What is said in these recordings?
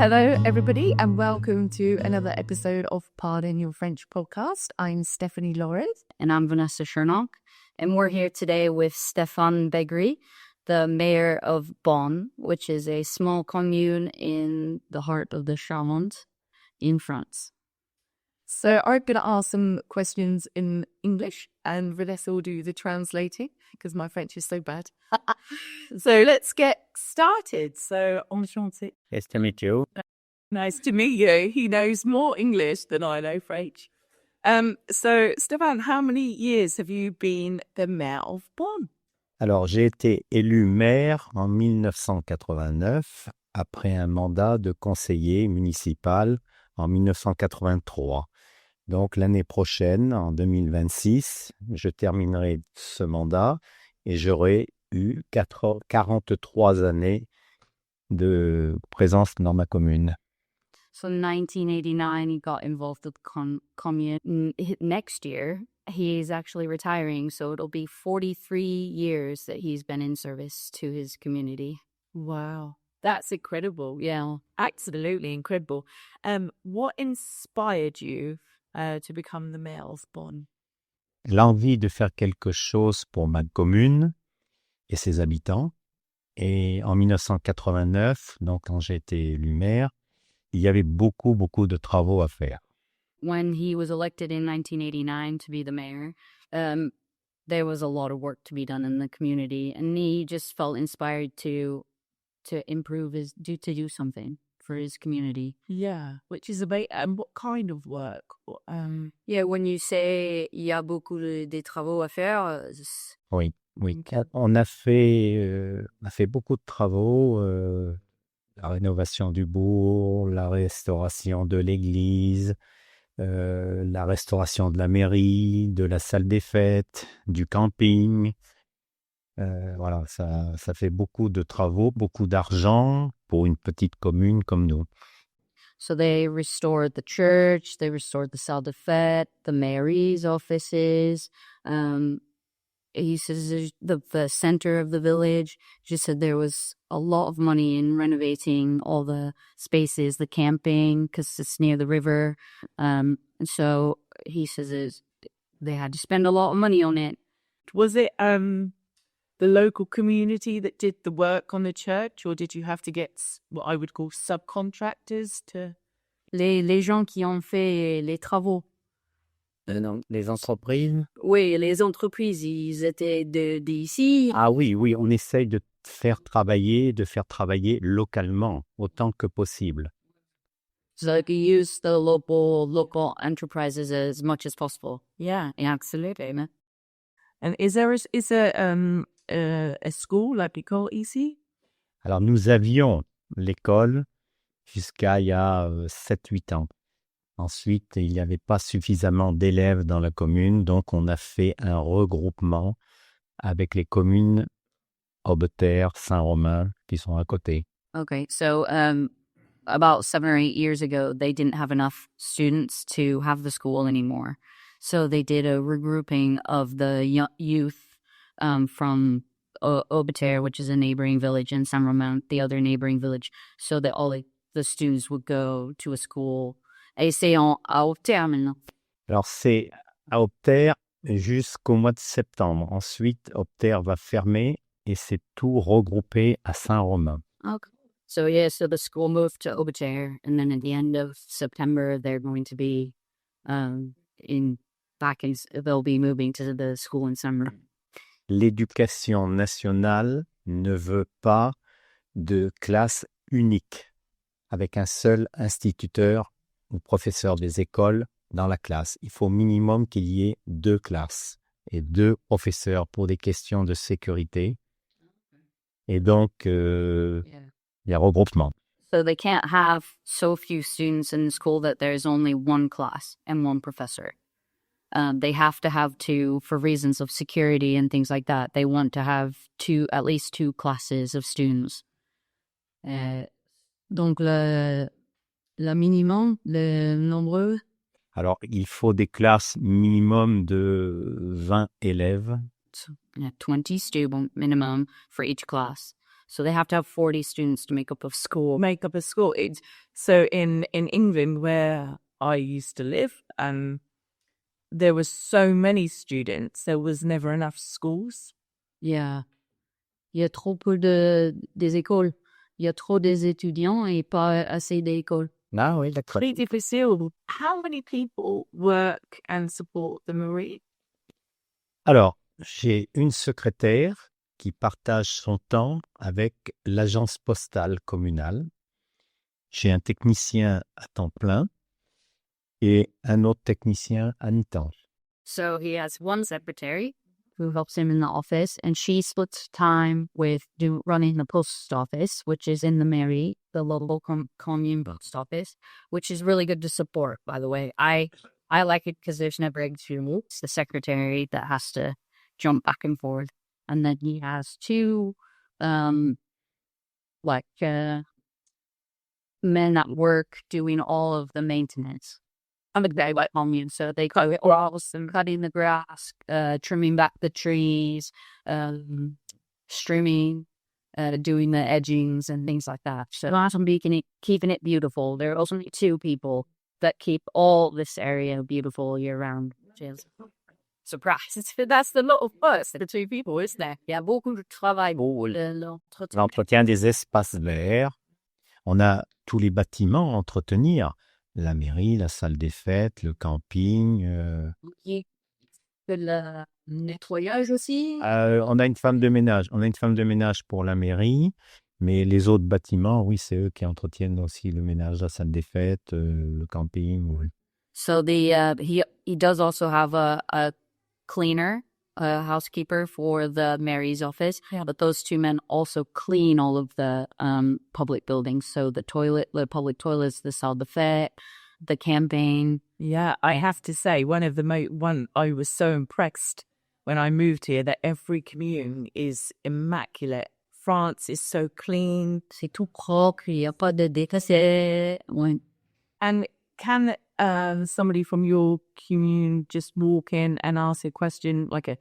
Hello, everybody, and welcome to another episode of Pardon Your French podcast. I'm Stephanie Lawrence. And I'm Vanessa Charente. And we're here today with Stéphane Begri, the mayor of Bonn, which is a small commune in the heart of the Charente in France. So I'm going to ask some questions in English, and Vanessa will do the translating because my French is so bad. So let's get started. So, enchanté. Nice to meet you. Nice to meet you. He knows more English than I know French. So, Stéphane, how many years have you been the mayor of Bonn? Alors, j'ai été élu maire en 1989 après un mandat de conseiller municipal en 1983. Donc, l'année prochaine, en 2026, je terminerai ce mandat et j'aurai eu 43 années de présence dans ma commune. So in 1989, he got involved with commune. Next year, he's actually retiring, so it'll be 43 years that he's been in service to his community. Wow, that's incredible. Yeah. Absolutely incredible. What inspired you to become the mayor of Bonn? L'envie de faire quelque chose pour ma commune et ses habitants. Et en 1989, donc quand j'ai été élu maire, il y avait beaucoup de travaux à faire. When he was elected in 1989 to be the mayor, there was a lot of work to be done in the community, and he just felt inspired to improve to do something for his community. Yeah, which is about what kind of work? Yeah, when you say il y a beaucoup de travaux à faire, Oui. Okay. On a fait beaucoup de travaux, la rénovation du bourg, la restauration de l'église, la restauration de la mairie, de la salle des fêtes, du camping. Voilà, ça fait beaucoup de travaux, beaucoup d'argent pour une petite commune comme nous. So they restored the church, they restored the salle des fêtes, the mayor's offices. He says the center of the village. He just said there was a lot of money in renovating all the spaces, the camping, because it's near the river. And so he says they had to spend a lot of money on it. Was it the local community that did the work on the church, or did you have to get what I would call subcontractors to? Les gens qui ont fait les travaux. Non, les entreprises? Oui, les entreprises, ils étaient d'ici. Ah oui, on essaye de faire travailler localement autant que possible. So you use the local enterprises as much as possible. Yeah, absolutely. And is there a school, like l'école ici? Alors, nous avions l'école jusqu'à il y a 7-8 ans. Ensuite, il n'y avait pas suffisamment d'élèves dans la commune, donc on a fait un regroupement avec les communes Aubeterre, Saint-Romain, qui sont à côté. Okay, so about 7 or 8 years ago, they didn't have enough students to have the school anymore. So they did a regrouping of the youth from Aubeterre, which is a neighboring village, and Saint-Romain, the other neighboring village, so that all the students would go to a school. Et c'est à Aubeterre maintenant. Alors, c'est à Aubeterre jusqu'au mois de septembre. Ensuite, Aubeterre va fermer et c'est tout regroupé à Saint-Romain. Okay. So the school moved to Aubeterre, and then at the end of September, they're going to be they'll be moving to the school in summer. L'éducation nationale ne veut pas de classe unique, avec un seul instituteur ou professeur des écoles dans la classe. Il faut au minimum qu'il y ait 2 classes et 2 professeurs pour des questions de sécurité. Et donc, il y a regroupement. So they can't have so few students in the school that there's only 1 class and 1 professor. They have to have 2 for reasons of security and things like that. They want to have at least 2 classes of students. Donc, le minimum, le nombreux? Alors, il faut des classes minimum de 20 élèves. So, 20 students minimum for each class. So they have to have 40 students to make up a school. Make up a school. So in England, where I used to live, there was so many students, there was never enough schools. Yeah. Il y a trop peu des écoles. Il y a trop des étudiants et pas assez d'écoles. Ah oui, d'accord. Pretty difficile. How many people work and support the mairie? Alors, j'ai une secrétaire qui partage son temps avec l'agence postale communale. J'ai un technicien à temps plein et un autre technicien à mi-temps. So he has one secretary who helps him in the office, and she splits time with running the post office, which is in the mairie, the local commune post office, which is really good to support, by the way. I like it because there's never extreme. It's the secretary that has to jump back and forth. And then he has two, men at work doing all of the maintenance. I'm a guy like commune, so they cut grass and cutting the grass, trimming back the trees, trimming, doing the edgings and things like that. So I'm keeping it beautiful. There are only two people that keep all this area beautiful year round. Surprise. That's the lot of work for the two people, isn't there? Il y a beaucoup de travail pour l'entretien. L'entretien des espaces verts. On a tous les bâtiments à entretenir. La mairie, la salle des fêtes, le camping. Le nettoyage aussi. On a une femme de ménage. On a une femme de ménage pour la mairie, mais les autres bâtiments, oui, c'est eux qui entretiennent aussi le ménage, la salle des fêtes, le camping. Oui. So he does also have a cleaner, a housekeeper for the mayor's office, but those two men also clean all of the public buildings. So the public toilets, the salle de fête, the camping. Yeah, I have to say, I was so impressed when I moved here that every commune is immaculate. France is so clean. C'est tout propre, il n'y a pas de détails. Ouais. And can somebody from your commune just walk in and ask a question, like a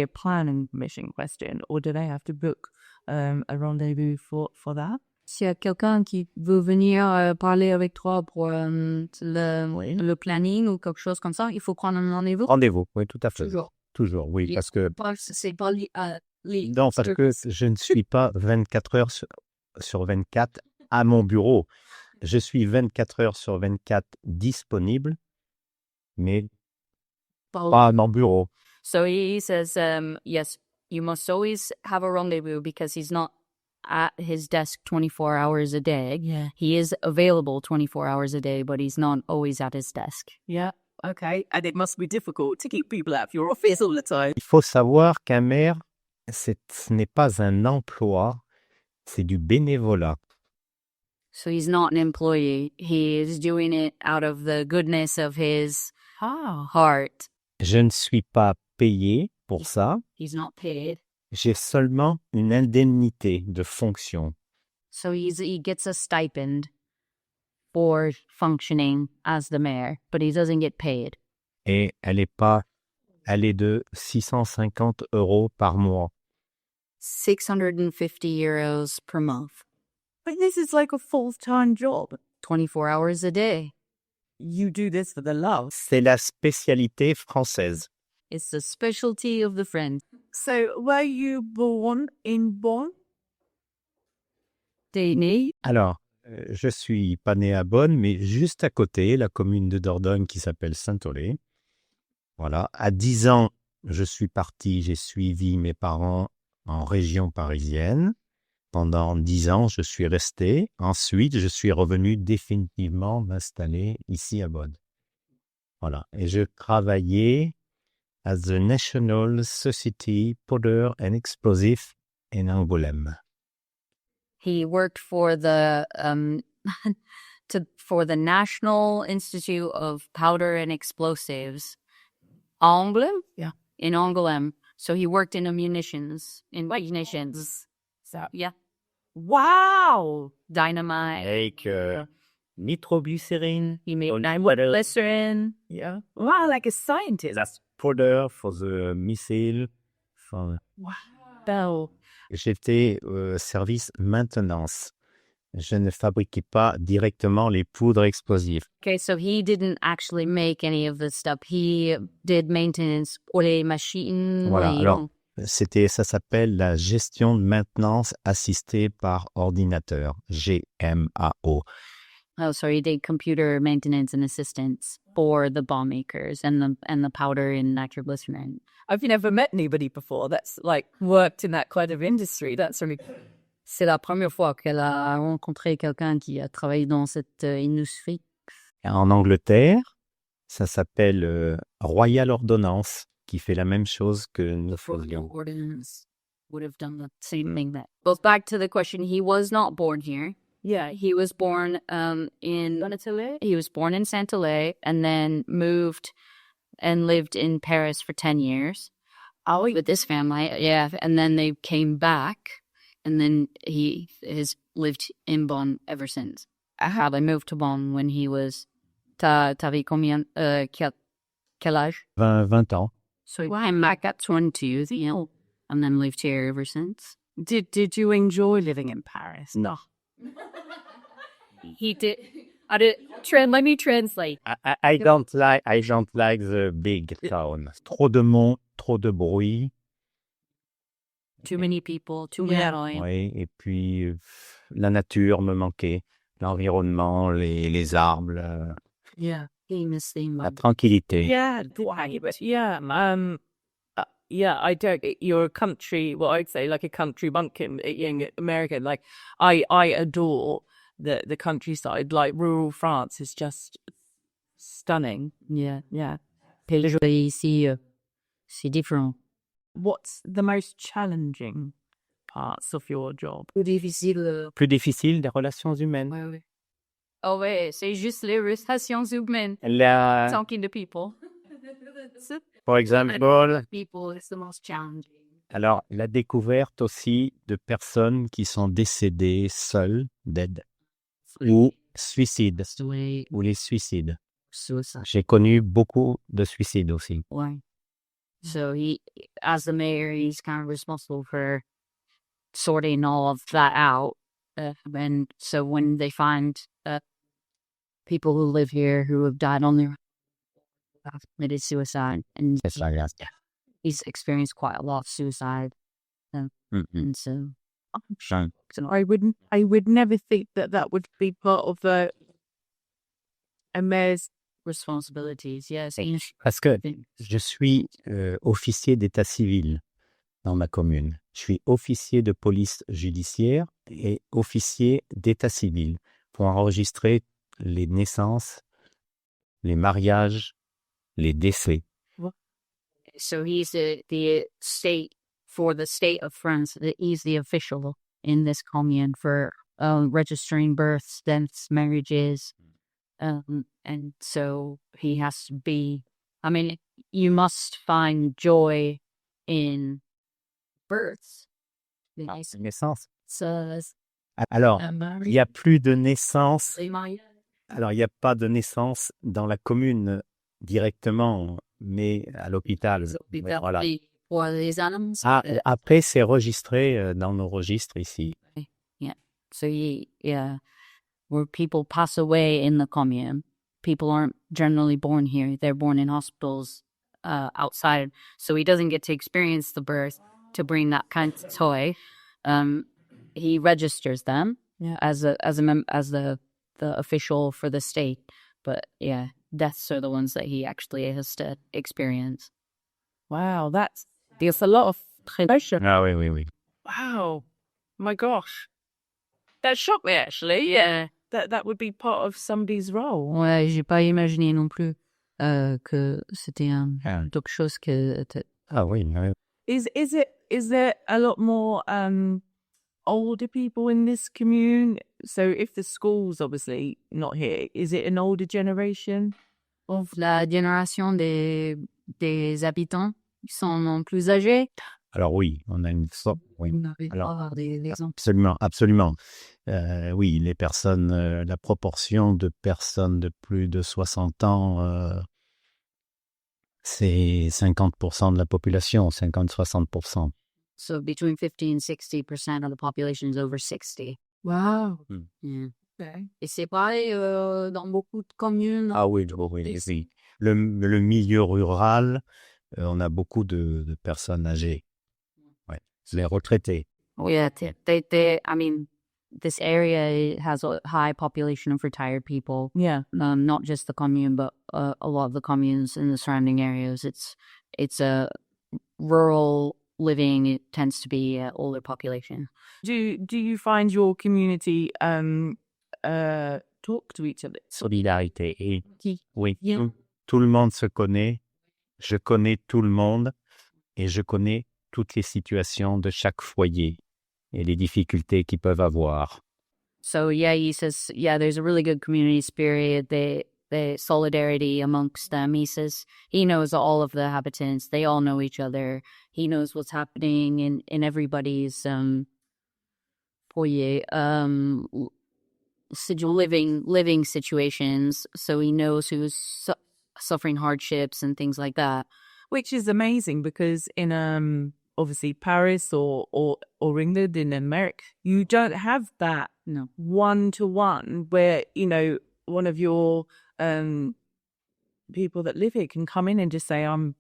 planning permission question, or do they have to book a rendezvous for that? S'il y a quelqu'un qui veut venir parler avec toi pour le planning ou quelque chose comme ça, il faut prendre un rendez-vous. Rendez-vous, oui, tout à fait. Toujours, oui, parce que... C'est pas non, parce que je ne suis pas 24 heures sur 24 à mon bureau. Je suis 24 heures sur 24 disponible, mais pas à mon bureau. So he says, yes, you must always have a rendezvous because he's not at his desk 24 hours a day. Yeah. He is available 24 hours a day, but he's not always at his desk. Yeah, okay. And it must be difficult to keep people out of your office all the time. Il faut savoir qu'un maire, ce n'est pas un emploi, c'est du bénévolat. So he's not an employee. He is doing it out of the goodness of his heart. Je ne suis pas payé pour ça. He's not paid. J'ai seulement une indemnité de fonction. So he gets a stipend for functioning as the mayor, but he doesn't get paid. Et elle est de 650 € par mois. 650 euros per month. But this is like a full-time job. 24 hours a day. You do this for the love. C'est la spécialité française. It's the specialty of the French. So, were you born in Bonn? T'es né? Alors, je suis pas né à Bonn, mais juste à côté, la commune de Dordogne qui s'appelle Saint-Olé. Voilà. À 10 ans, je suis parti, j'ai suivi mes parents en région parisienne. Pendant 10 ans, je suis resté. Ensuite, je suis revenu définitivement m'installer ici à Bonn. Voilà. Et je travaillais at the National Society Powder and Explosive in Angoulême. He worked for the for the National Institute of Powder and Explosives, Angoulême. Yeah, in Angoulême. So he worked in munitions. So yeah. Wow. Dynamite. Avec nitroglycerine. He made nitroglycerin. Yeah. Wow, like a scientist. That's powder for the missile. Wow. Bell. J'étais service maintenance. Je ne fabriquais pas directement les poudres explosives. Okay, so he didn't actually make any of this stuff. He did maintenance pour les machines. Voilà, les- alors ça s'appelle la gestion de maintenance assistée par ordinateur, GMAO. Oh, so he did computer maintenance and assistance for the bomb makers and the powder and nitroglycerin. I've never met anybody before that's like worked in that kind of industry. That's really C'est la première fois qu'elle a rencontré quelqu'un qui a travaillé dans cette industrie. En Angleterre, ça s'appelle Royal Ordonnance, qui fait la même chose que nous faisions. Ordinance would have done the same thing. That goes back to the question. He was not born here. Yeah, he was born he was born in Saint-Éloi and then moved and lived in Paris for 10 years. Oh, With this family, yeah, and then they came back, and then he has lived in Bonn ever since. They moved to Bonn when he was. T'avais combien? Quel âge? 20 ans. So he came back at 22, and then lived here ever since. Did you enjoy living in Paris? No. He did. Let me translate. I don't like the big town. Trop de monde, trop de bruit. Too many people, too many noise. Oui, et puis la nature me manquait, l'environnement, les arbres, Yeah. Famous thing. la tranquillité. Yeah, but yeah, I don't. You're a country. Well, I'd say like a country bumpkin in America. Like I adore the countryside. Like rural France is just stunning. Yeah. Yeah. Ici, c'est différent. What's the most challenging parts of your job? Plus difficile. Plus difficile, des relations humaines. Ouais. Oh ouais, c'est juste les relations humaines. Talking to people. For example, People is the most challenging. alors la découverte aussi de personnes qui sont décédées seules, dead, ou suicides, ou les suicides. Suicide. J'ai connu beaucoup de suicides aussi. Ouais. So he, as the mayor, he's kind of responsible for sorting all of that out. And so when they find people who live here who have died on their own, have committed suicide, and C'est ça, yeah. he's experienced quite a lot of suicide. And so I would never think that would be part of a mayor's responsibilities, yes. Parce que je suis officier d'état civil dans ma commune. Je suis officier de police judiciaire et officier d'état civil pour enregistrer les naissances, les mariages, les décès. So he's the state, for the state of France, he's the official in this commune for registering births, deaths, marriages. And so he has to be, I mean, you must find joy in births. Naissance. So, Alors, il n'y a plus de naissance. les mariages. Alors, il n'y a pas de naissance dans la commune directement, mais à l'hôpital. Mais voilà. Pour les animaux. Après, c'est enregistré dans nos registres ici. Yeah. So where people pass away in the commune, people aren't generally born here. They're born in hospitals outside. So he doesn't get to experience the birth to bring that kind of toy. He registers them as the official for the state. But yeah, deaths are the ones that he actually has to experience. Wow, there's a lot of pressure. Ah oui. Wow, my gosh, that shocked me actually. Yeah, that would be part of somebody's role. Ouais, j'ai pas imaginé non plus que c'était quelque chose que. Ah oui. Is there a lot more older people in this commune? So if the school's obviously not here, is it an older generation? Of la génération des habitants qui sont plus âgés? Alors oui, on a une sorte. Oui. Vous n'avez pas des exemples? Absolument. Oui, les personnes, la proportion de personnes de plus de 60 ans, c'est 50% de la population, 50-60%. So between 50 and 60% of the population is over 60. Wow. Yeah. Okay. Et c'est pareil dans beaucoup de communes. Ah oui, oui. Le milieu rural, on a beaucoup de personnes âgées. Ouais. Les retraités. Yeah, I mean, this area has a high population of retired people. Yeah. Not just the commune, but a lot of the communes in the surrounding areas. It's a rural living. It tends to be older population. Do you find your community talk to each other? Solidarité. Et, oui, Yeah. tout le monde se connaît. Je connais tout le monde et je connais toutes les situations de chaque foyer et les difficultés qu'ils peuvent avoir. So yeah, he says, yeah, there's a really good community spirit. The solidarity amongst them. He says he knows all of the inhabitants. They all know each other. He knows what's happening in everybody's foyer, living situations. So he knows who's suffering hardships and things like that. Which is amazing because in obviously Paris or England, in America, you don't have that one-to-one where, you know, one of your people that live here can come in and just say, I'm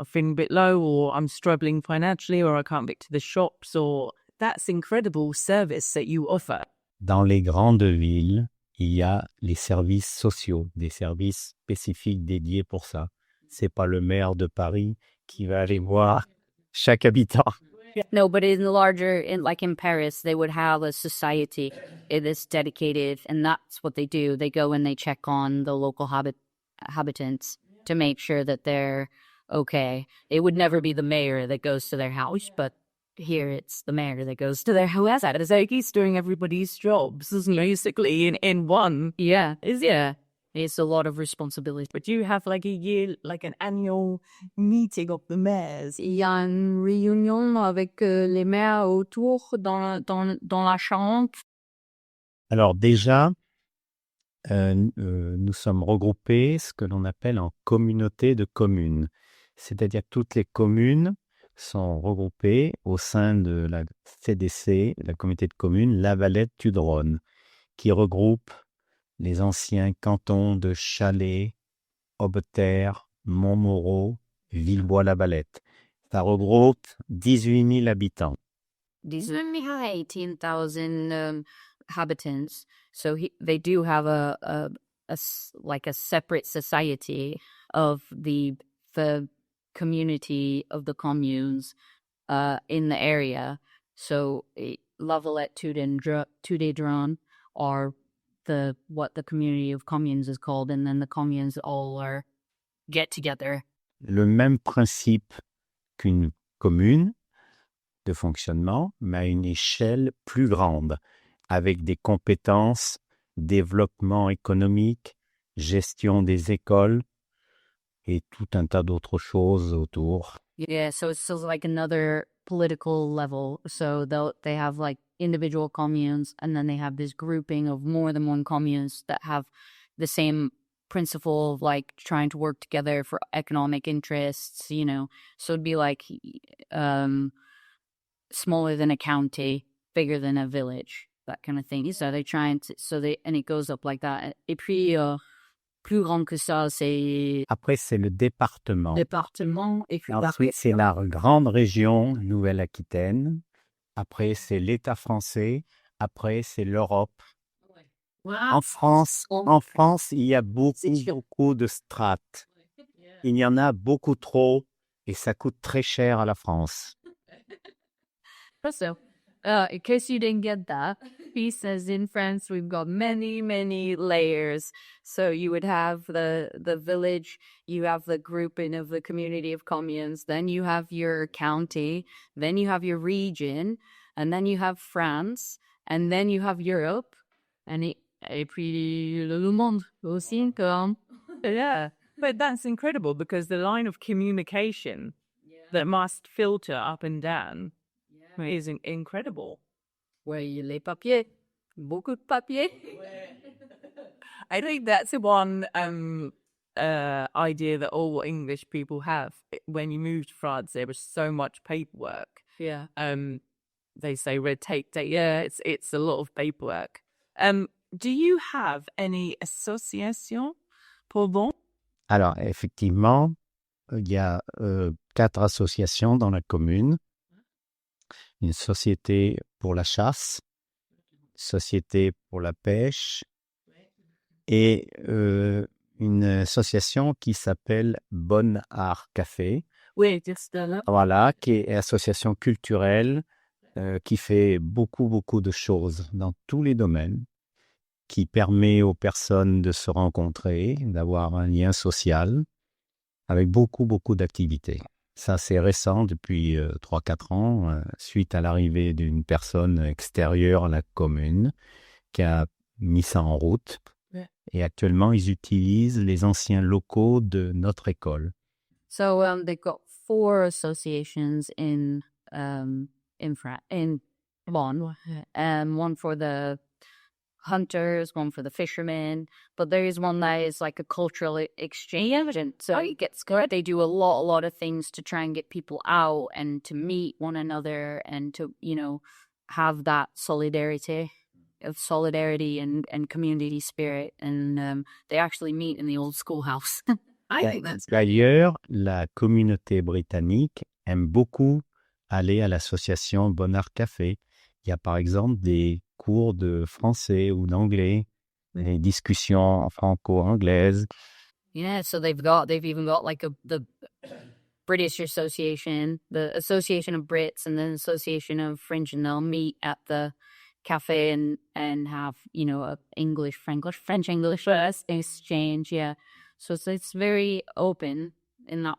feeling a bit low, or I'm struggling financially, or I can't get to the shops, or that's incredible service that you offer. Dans les grandes villes, il y a les services sociaux, des services spécifiques dédiés pour ça. C'est pas le maire de Paris qui va aller voir chaque habitant. No, but in Paris, they would have a society that's dedicated, and that's what they do. They go and they check on the local inhabitants to make sure that they're okay. It would never be the mayor that goes to their house, but here it's the mayor that goes to their house. It's like he's doing everybody's jobs, basically, in one. Yeah. It's a lot of responsibility. But you have like a year, like an annual meeting of the mayors. Il y a une réunion avec les maires autour dans la Charente. Alors déjà, nous sommes regroupés ce que l'on appelle en communauté de communes. C'est-à-dire que toutes les communes sont regroupées au sein de la CDC, la communauté de communes La Valette-du-Dronne, qui regroupe les anciens cantons de Chalais, Aubeterre, Montmoreau, Villebois-la-Valette. Ça regroupe 18 000 habitants. 18,000 inhabitants. So they do have a separate society of the community of the communes in the area. So La Valette-du-Dronne are what the community of communes is called, and then the communes all get together. Le même principe qu'une commune de fonctionnement, mais à une échelle plus grande, avec des compétences, développement économique, gestion des écoles et tout un tas d'autres choses autour. Yeah, so it's like another political level. So they have like individual communes, and then they have this grouping of more than one communes that have the same principle of like trying to work together for economic interests, you know. So it'd be like smaller than a county, bigger than a village, that kind of thing. So they try and and it goes up like that. Et puis plus grand que ça, c'est après c'est le département. Et puis ensuite c'est la grande région Nouvelle-Aquitaine. Après c'est l'État français. Après c'est l'Europe. Wow. En France, il y a beaucoup de strates. Il y en a beaucoup trop et ça coûte très cher à la France. So, in case you didn't get that, he says in France we've got many, many layers. So you would have the village, you have the grouping of the community of communes, then you have your county, then you have your region, and then you have France, and then you have Europe, et puis le monde aussi. Yeah, but that's incredible because the line of communication that must filter up and down is incredible. Ouais, les papiers. Beaucoup de papiers. I think that's the one idea that all English people have. When you move to France, there was so much paperwork. Yeah. They say red tape day. Yeah, it's a lot of paperwork. Do you have any association pour bon? Alors, effectivement, il y a 4 associations dans la commune. Une société pour la chasse, société pour la pêche et une association qui s'appelle Bon Art Café. Oui, just là. Voilà, qui est une association culturelle qui fait beaucoup de choses dans tous les domaines, qui permet aux personnes de se rencontrer, d'avoir un lien social avec beaucoup d'activités. Ça, c'est récent, depuis 3-4 ans, suite à l'arrivée d'une personne extérieure à la commune qui a mis ça en route. Ouais. Et actuellement, ils utilisent les anciens locaux de notre école. So they've got 4 associations in Bonn. One for the hunters, one for the fishermen, but there is one that is like a cultural exchange, and so it gets good. They do a lot of things to try and get people out and to meet one another and to, you know, have that solidarity and community spirit, and they actually meet in the old schoolhouse. I think that's D'ailleurs, la communauté britannique aime beaucoup aller à l'association Bon Art Café. Il y a par exemple des cours de français ou d'anglais, des discussions franco-anglaises. Yeah, so they've even got like the British Association, the Association of Brits, and then Association of French, and they'll meet at the cafe and have, you know, a French English exchange. Yeah, so it's very open in that.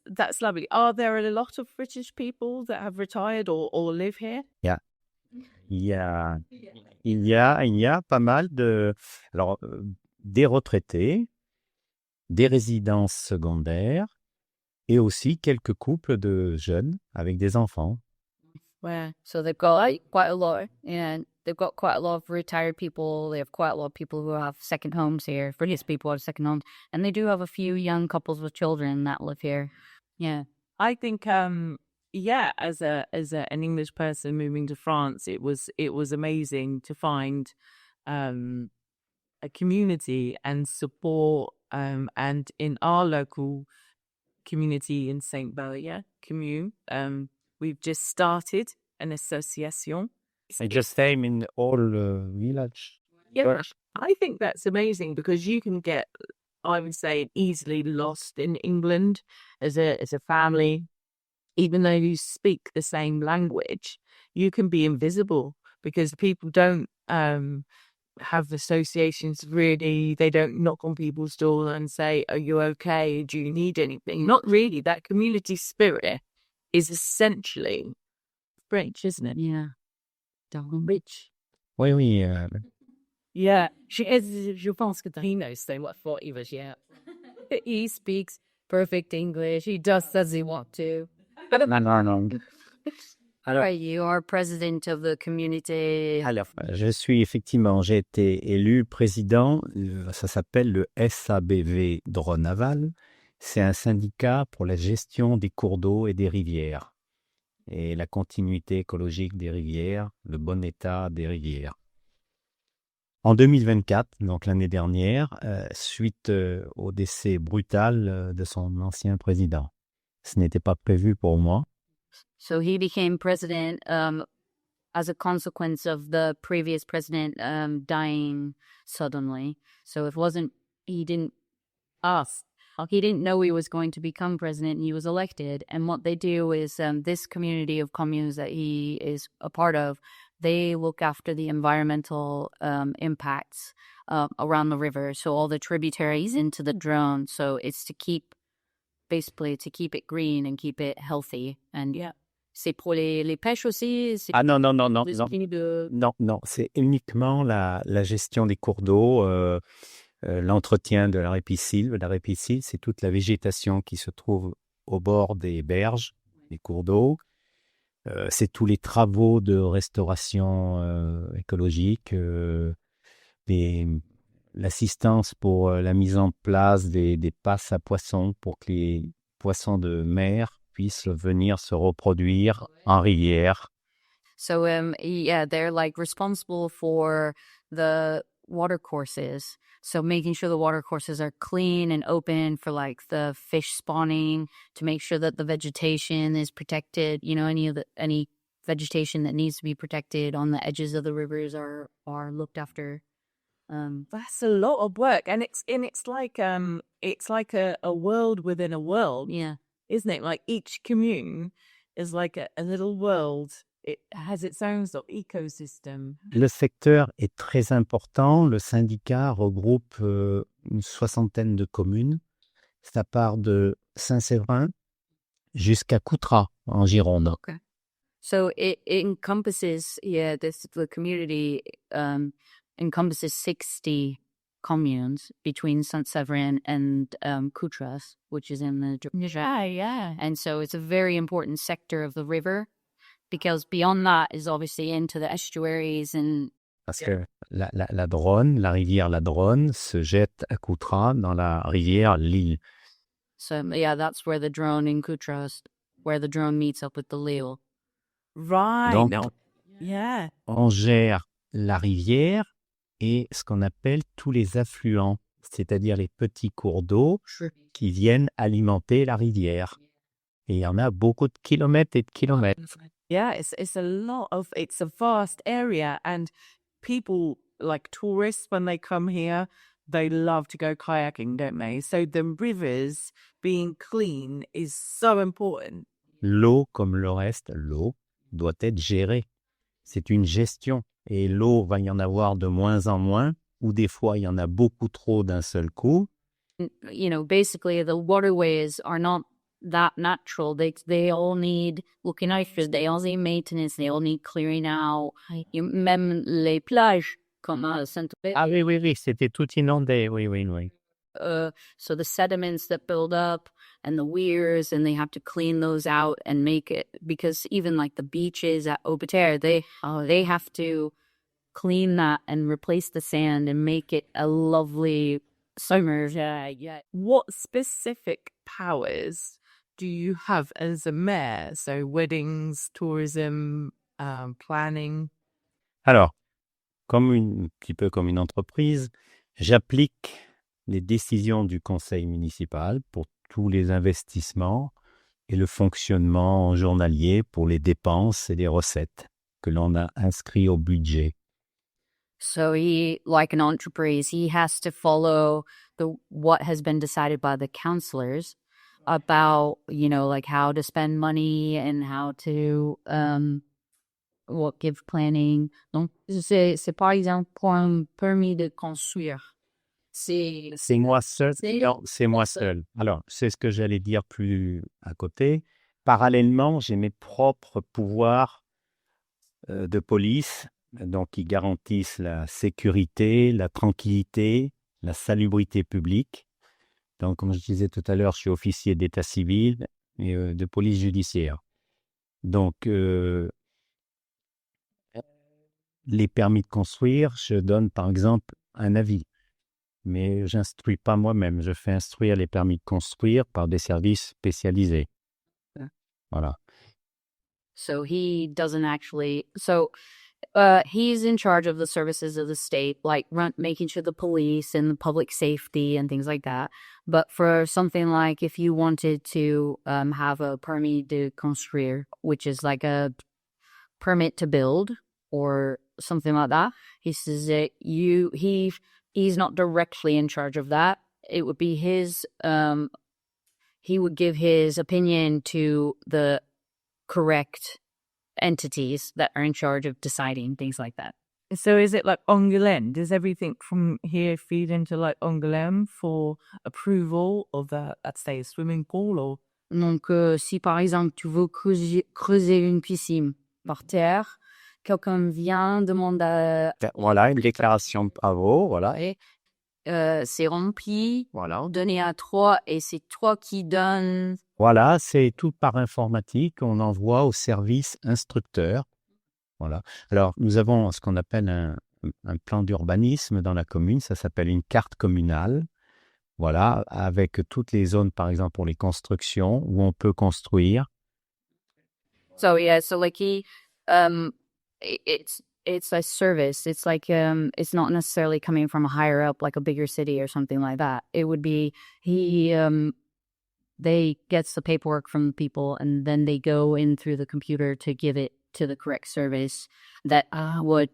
that's lovely. Are there a lot of British people that have retired or live here? Il y a pas mal de... Alors, des retraités, des résidences secondaires et aussi quelques couples de jeunes avec des enfants. Yeah, so they've got quite a lot, and they've got quite a lot of retired people. They have quite a lot of people who have second homes here. British people have second homes, and they do have a few young couples with children that live here. Yeah. I think as an English person moving to France, it was amazing to find a community and support, and in our local community in Saint Barrier commune, we've just started an association. It's the same in all village. Yeah, I think that's amazing because you can get, I would say, easily lost in England as a family. Even though you speak the same language, you can be invisible because people don't have associations really. They don't knock on people's door and say, "Are you okay? Do you need anything?" Not really. That community spirit is essentially French, isn't it? Yeah. Rich. Oui. Yeah. Je pense que he knows so much what he was, yeah. He speaks perfect English. He does as he wants to. Non. Alors, You are president of the community. Alors, j'ai été élu président, ça s'appelle le SABV Drône-Aval. C'est un syndicat pour la gestion des cours d'eau et des rivières et la continuité écologique des rivières, le bon état des rivières. En 2024, donc l'année dernière, suite au décès brutal de son ancien président. Ce n'était pas prévu pour moi. So he became president as a consequence of the previous president dying suddenly. So he didn't know he was going to become president, and he was elected. And what they do is this community of communes that he is a part of, they look after the environmental impacts around the river. So all the tributaries into the Drone. So it's to keep it green and keep it healthy. And yeah. C'est pour les pêches aussi? Ah non, De... non, c'est uniquement la gestion des cours d'eau, l'entretien de la ripisylve. La ripisylve, c'est toute la végétation qui se trouve au bord des berges, des cours d'eau. C'est tous les travaux de restauration écologique, l'assistance pour la mise en place des passes à poissons pour que les poissons de mer puissent venir se reproduire en rivière. So, yeah, they're like responsible for the water courses. So making sure the water courses are clean and open for like the fish spawning, to make sure that the vegetation is protected. You know, any vegetation that needs to be protected on the edges of the rivers are looked after. That's a lot of work, and it's like a world within a world, Yeah. isn't it? Like each commune is like a little world. It has its own sort of ecosystem. Le secteur est très important. Le syndicat regroupe une soixantaine de communes. Ça part de Saint-Séverin jusqu'à Coutras, en Gironde. Okay. So it encompasses, the community encompasses 60 communes between Saint-Séverin and Coutras, which is in the Yeah. And so it's a very important sector of the river, because beyond that is obviously into the estuaries and... Parce que la Dronne, la rivière la Dronne se jette à Coutras dans la rivière Lille. So, yeah, that's where the Drone in Coutras, where the Drone meets up with the Lille. Right. Donc, No. Yeah. on gère la rivière et ce qu'on appelle tous les affluents, c'est-à-dire les petits cours d'eau qui viennent alimenter la rivière. Et il y en a beaucoup de kilomètres et de kilomètres. Yeah, it's a vast area, and people, like tourists, when they come here, they love to go kayaking, don't they? So the rivers being clean is so important. L'eau, comme le reste, l'eau doit être gérée. C'est une gestion. Et l'eau, va y en avoir de moins en moins, ou des fois, il y en a beaucoup trop d'un seul coup. You know, basically the waterways are not that natural. They all need looking after, they all need maintenance, they all need clearing out. Même les plages, comme à Saint-Tropez. Ah oui, c'était tout inondé, oui. So the sediments that build up and the weirs, and they have to clean those out and make it, because even like the beaches at Aubeterre, they have to clean that and replace the sand and make it a lovely summer. Yeah. What specific powers do you have as a mayor? So weddings, tourism, planning? Alors, un petit peu comme une entreprise, j'applique les décisions du conseil municipal pour tous les investissements et le fonctionnement journalier pour les dépenses et les recettes que l'on a inscrits au budget. So he, like an entreprise, he has to follow what has been decided by the councillors about, you know, like how to spend money and how to give planning. Donc c'est par exemple pour un permis de construire. C'est moi seul. Non, c'est moi seul. Alors, c'est ce que j'allais dire plus à côté. Parallèlement, j'ai mes propres pouvoirs de police, donc qui garantissent la sécurité, la tranquillité, la salubrité publique. Donc, comme je disais tout à l'heure, je suis officier d'état civil et de police judiciaire. Donc, les permis de construire, je donne par exemple un avis. Mais je n'instruis pas moi-même. Je fais instruire les permis de construire par des services spécialisés. Voilà. So he doesn't actually... So he's in charge of the services of the state, like making sure the police and the public safety and things like that. But for something like if you wanted to have a permis de construire, which is like a permit to build or something like that, he says that he's not directly in charge of that. It would be his, he would give his opinion to the correct entities that are in charge of deciding things like that. So is it like Angoulême? Does everything from here feed into like Angoulême for approval of the, let's say, swimming pool? Or? Donc, si par exemple tu veux creuser une piscine par terre, quelqu'un vient, demande à... Voilà, une déclaration de travaux, voilà. Et c'est rempli, Voilà. donné à toi, et c'est toi qui donnes... Voilà, c'est tout par informatique, on envoie au service instructeur. Voilà. Alors, nous avons ce qu'on appelle un plan d'urbanisme dans la commune, ça s'appelle une carte communale. Voilà, avec toutes les zones, par exemple, pour les constructions, où on peut construire. So yeah, so like it's a service. It's like it's not necessarily coming from a higher up, like a bigger city or something like that. It would be they gets the paperwork from people and then they go in through the computer to give it to the correct service that would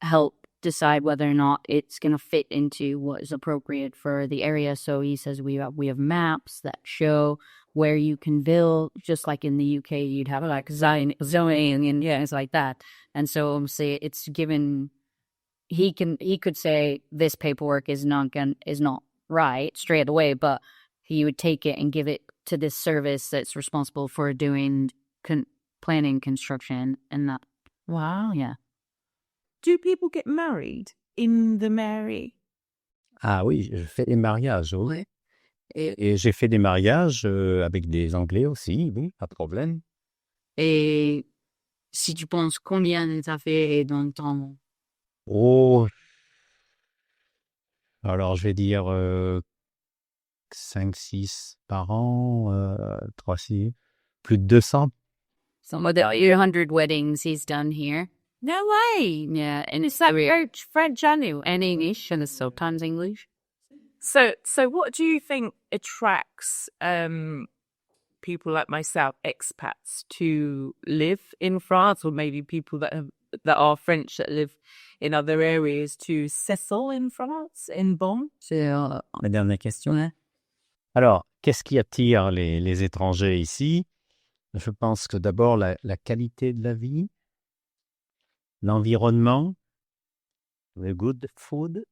help decide whether or not it's going to fit into what is appropriate for the area. So he says we have maps that show where you can build, just like in the UK, you'd have like zoning and yeah, it's like that. And so say it's given, he could say this paperwork is not right straight away, but he would take it and give it to this service that's responsible for doing planning construction and that. Wow. Yeah. Do people get married in the mairie? Ah oui, je fais des mariages, oui. Et j'ai fait des mariages avec des Anglais aussi, oui, pas de problème. Et si tu penses combien ça fait dans le temps? Oh, alors je vais dire 5, 6 par an, 3, 6, plus de 200. Some of the 100 weddings he's done here. No way. Yeah, and Is that French and English and sometimes English. So what do you think attracts people like myself, expats, to live in France, or maybe people that are French that live in other areas to settle in France, in Bonn? C'est La dernière question. ouais. Alors, qu'est-ce qui attire les étrangers ici? Je pense que d'abord la qualité de la vie, l'environnement, the good food,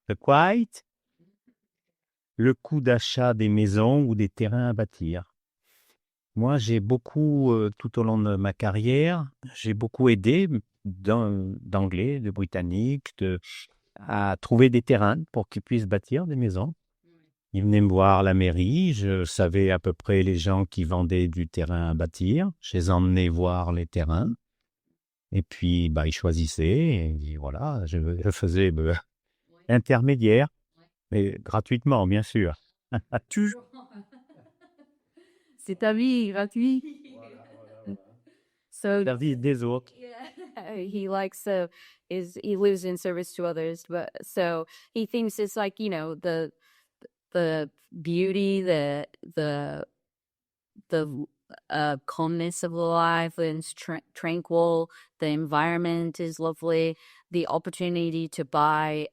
the quiet, le coût d'achat des maisons ou des terrains à bâtir. Moi, j'ai beaucoup, tout au long de ma carrière, j'ai beaucoup aidé d'Anglais, de Britanniques, à trouver des terrains pour qu'ils puissent bâtir des maisons. Ils venaient me voir à la mairie, je savais à peu près les gens qui vendaient du terrain à bâtir. Je les emmenais voir les terrains. Et puis, ils choisissaient. Et voilà, je faisais intermédiaire, mais gratuitement, bien sûr. Toujours. C'est ta vie, gratuit. So Service des autres. He likes he lives in service to others, but so he thinks it's like, you know, the beauty, the calmness of the life, and it's tranquil. The environment is lovely. The opportunity to buy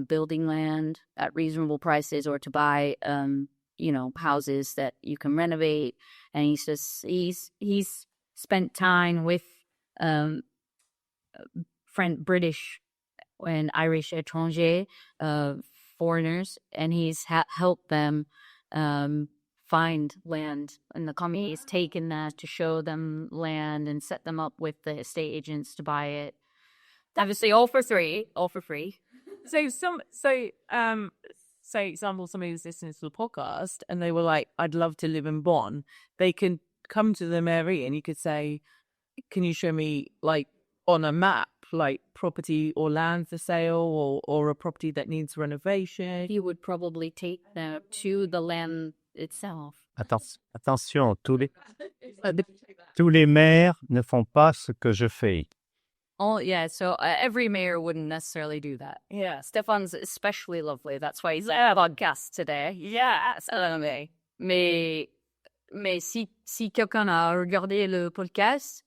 building land at reasonable prices, or to buy houses that you can renovate. And he says he's spent time with British and Irish étrangers, foreigners, and he's helped them find land in the commune. He's taken that to show them land and set them up with the estate agents to buy it. Obviously, all for free. So say example, somebody was listening to the podcast and they were like, I'd love to live in Bonn. They can come to the mairie and you could say, can you show me like on a map, like property or land for sale, or a property that needs renovation? He would probably take them to the land itself. Attention, tous les maires ne font pas ce que je fais. Oh, yeah, so every mayor wouldn't necessarily do that. Yeah. Stéphane's especially lovely. That's why he's our guest today. Yeah, mais si quelqu'un a regardé le podcast,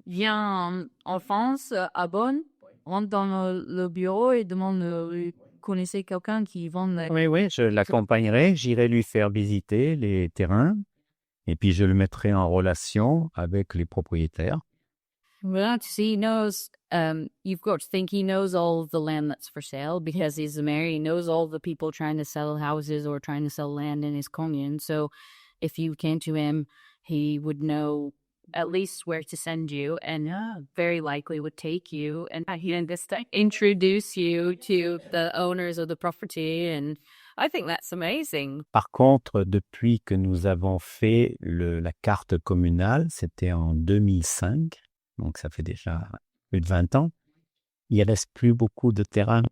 vient en France, à Bonn, rentre dans le bureau et demande, connaissez quelqu'un qui vend... Oui, je l'accompagnerai, j'irai lui faire visiter les terrains et puis je le mettrai en relation avec les propriétaires. Well, he knows, you've got to think he knows all of the land that's for sale because he's the mayor. He knows all the people trying to sell houses or trying to sell land in his commune. So if you came to him, he would know at least where to send you, and very likely would take you and introduce you to the owners of the property. And I think that's amazing. Par contre, depuis que nous avons fait la carte communale, c'était en 2005, donc ça fait déjà plus de 20 ans, il ne reste plus beaucoup de terrain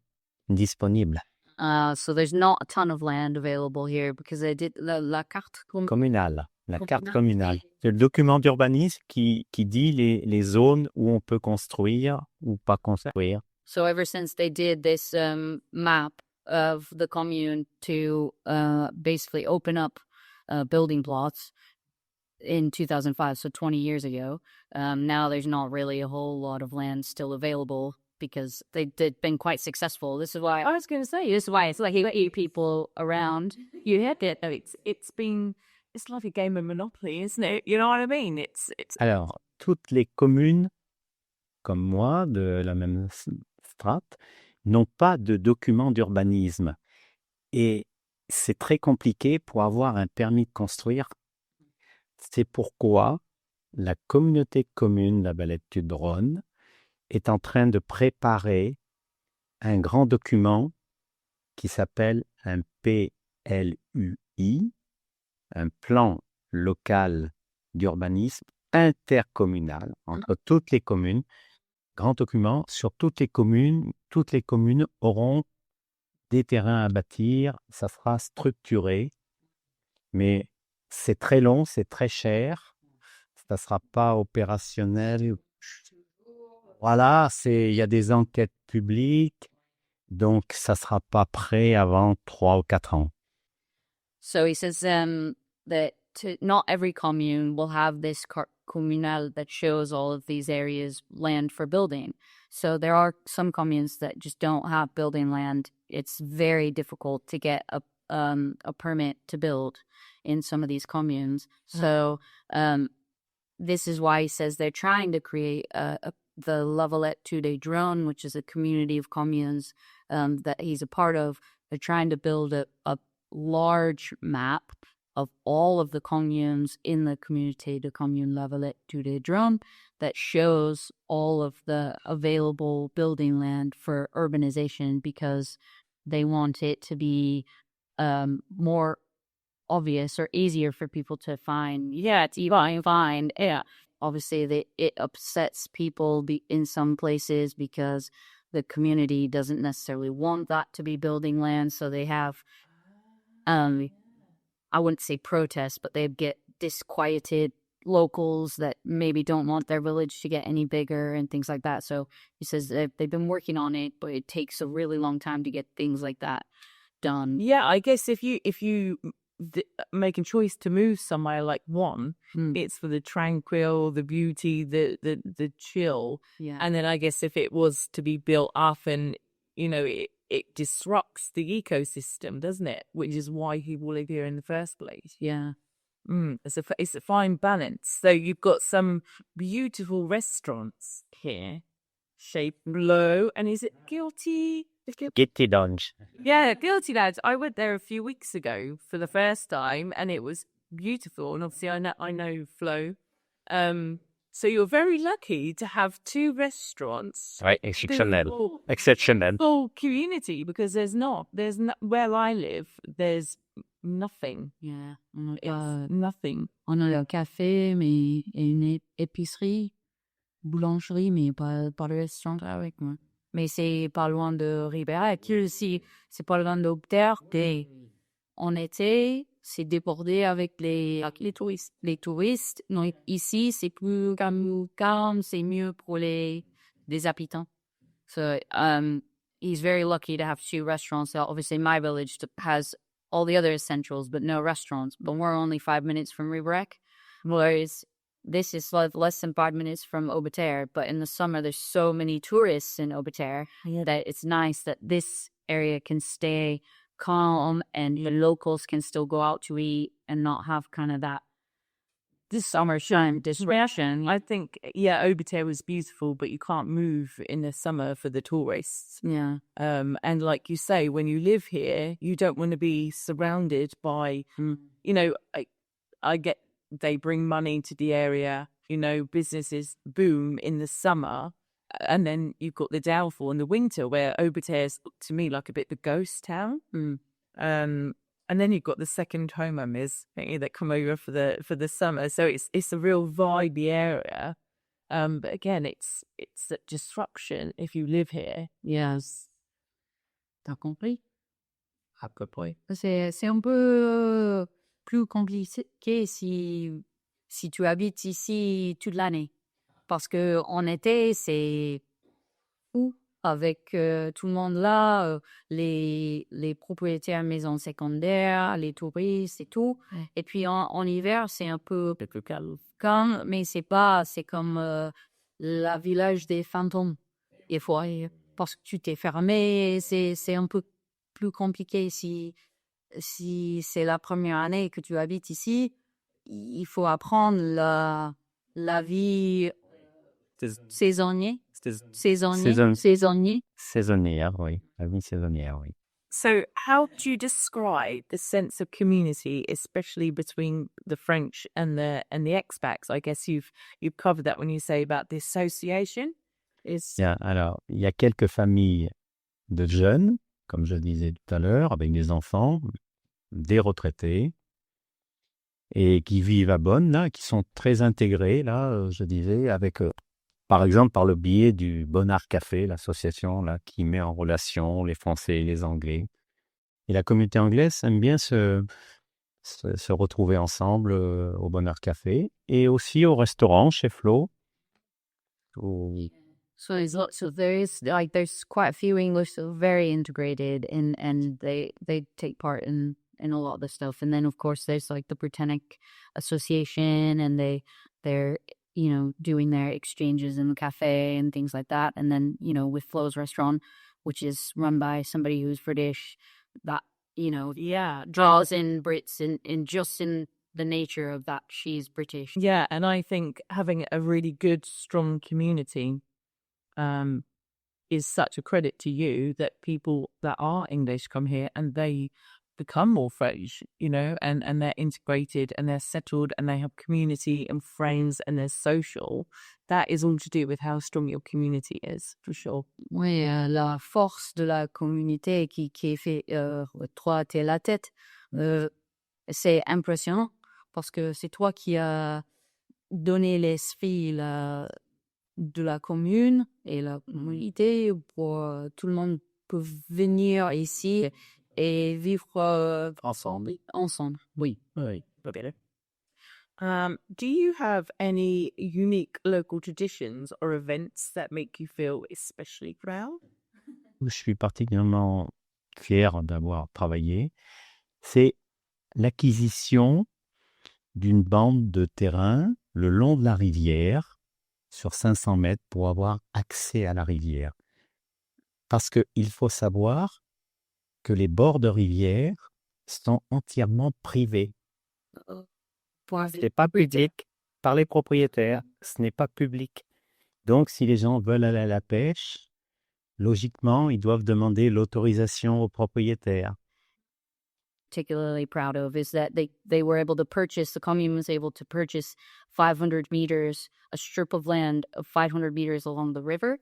disponible. So there's not a ton of land available here because they did la carte Communale. La carte Communale. communale. C'est le document d'urbanisme qui dit les zones où on peut construire ou pas construire. So ever since they did this map of the commune to basically open up building plots in 2005, so 20 years ago, now there's not really a whole lot of land still available because they've been quite successful. This is why I was going to say, this is why it's like you got you people around. You hit it. It's like a game of Monopoly, isn't it? You know what I mean? It's Alors, toutes les communes, comme moi, de la même strate, n'ont pas de document d'urbanisme. Et c'est très compliqué pour avoir un permis de construire. C'est pourquoi la communauté de communes de la Valette du Dronne est en train de préparer un grand document qui s'appelle un PLUI, un plan local d'urbanisme intercommunal entre toutes les communes. Grand document sur toutes les communes. Toutes les communes auront des terrains à bâtir. Ça sera structuré, mais c'est très long, c'est très cher. Ça ne sera pas opérationnel. Voilà, il y a des enquêtes publiques, donc ça ne sera pas prêt avant 3 ou 4 ans. So he says that not every commune will have this carte communale that shows all of these areas land for building. So there are some communes that just don't have building land. It's very difficult to get a permit to build in some of these communes. So this is why he says they're trying to create the Lavalette Tude Drone, which is a community of communes that he's a part of. They're trying to build a large map of all of the communes in the Communauté de Communes Lavalette Tude Drone that shows all of the available building land for urbanization because they want it to be more obvious or easier for people to find. Yeah, it's fine. Yeah. Obviously, it upsets people in some places because the community doesn't necessarily want that to be building land. So they have, I wouldn't say protests, but they get disquieted locals that maybe don't want their village to get any bigger and things like that. So he says they've been working on it, but it takes a really long time to get things like that done. Yeah, I guess if you make a choice to move somewhere like one, it's for the tranquil, the beauty, the chill. Yeah. And then I guess if it was to be built up and, it disrupts the ecosystem, doesn't it? Which is why people live here in the first place. Yeah. It's a fine balance. So you've got some beautiful restaurants here, shaped low. And is it Guilty? Guilty Lounge. Yeah, Guilty Lads. I went there a few weeks ago for the first time, and it was beautiful. And obviously, I know Flo. So you're very lucky to have 2 restaurants. Oui, exceptionnel. Exceptionnel. Full community because there's where I live. There's nothing. Yeah. It's nothing. On a un café, mais et une épicerie, boulangerie, mais pas le restaurant avec moi. Mais c'est pas loin de Ribérac. Ici, c'est pas loin d'Aubeterre. En été, c'est débordé avec les touristes. Les touristes. Donc, ici, c'est plus calme, c'est mieux pour les habitants. So, he's very lucky to have 2 restaurants. Obviously, my village has all the other essentials, but no restaurants. But we're only 5 minutes from Ribérac. Whereas this is less than 5 minutes from Aubeterre, but in the summer there's so many tourists in Aubeterre that it's nice that this area can stay calm and the locals can still go out to eat and not have kind of that this summer shine distraction. I think, Aubeterre was beautiful, but you can't move in the summer for the tourists. Yeah. And like you say, when you live here, you don't want to be surrounded by, I get they bring money to the area, businesses boom in the summer, and then you've got the downfall in the winter where Aubeterre's to me like a bit of a ghost town. And then you've got the second homeowners that come over for the summer. So it's a real vibey area. But again, it's a disruption if you live here. Yes. T'as compris? À peu près. C'est un peu plus compliqué si tu habites ici toute l'année. Parce que en été, c'est fou avec tout le monde là, les propriétaires maisons secondaires, les touristes et tout. Ouais. Et puis en hiver, c'est un peu Plus calme. calme, mais c'est comme la village des fantômes. Des fois, parce que tu t'es fermé, c'est un peu plus compliqué si c'est la première année que tu habites ici. Il faut apprendre la vie saisonnière. Saisonnier. Saisonnière, oui. La vie saisonnière, oui. So, how do you describe the sense of community, especially between the French and the expats? I guess you've covered that when you say about the association. Bien, alors, il y a quelques familles de jeunes, comme je disais tout à l'heure, avec des enfants, des retraités, et qui vivent à Bonn, là, qui sont très intégrés, là, je disais, avec, par exemple, par le biais du Bonnard Café, l'association là qui met en relation les Français et les Anglais. Et la communauté anglaise aime bien se retrouver ensemble au Bonnard Café et aussi au restaurant chez Flo. So there's quite a few English that are very integrated and they take part in a lot of the stuff. And then of course there's like the Britannic Association and they're doing their exchanges in the cafe and things like that. And then, with Flo's restaurant, which is run by somebody who's British, that, draws in Brits in just in the nature of that she's British. Yeah, and I think having a really good, strong community is such a credit to you that people that are English come here and they become more French, and they're integrated and they're settled and they have community and friends and they're social. That is all to do with how strong your community is, for sure. Oui, la force de la communauté qui fait toi, t'es la tête, c'est impressionnant parce que c'est toi qui as donné l'esprit de la commune et la communauté pour tout le monde peut venir ici et vivre Ensemble. Oui. Oui. Better. Do you have any unique local traditions or events that make you feel especially proud? Où je suis particulièrement fier d'avoir travaillé, c'est l'acquisition d'une bande de terrain le long de la rivière sur 500 mètres pour avoir accès à la rivière. Parce qu'il faut savoir que les bords de rivière sont entièrement privés. Ce n'est pas public par les propriétaires, ce n'est pas public. Donc, si les gens veulent aller à la pêche, logiquement, ils doivent demander l'autorisation aux propriétaires. Particularly proud of is that they were able to purchase, the commune was able to purchase 500 meters, a strip of land of 500 meters along the river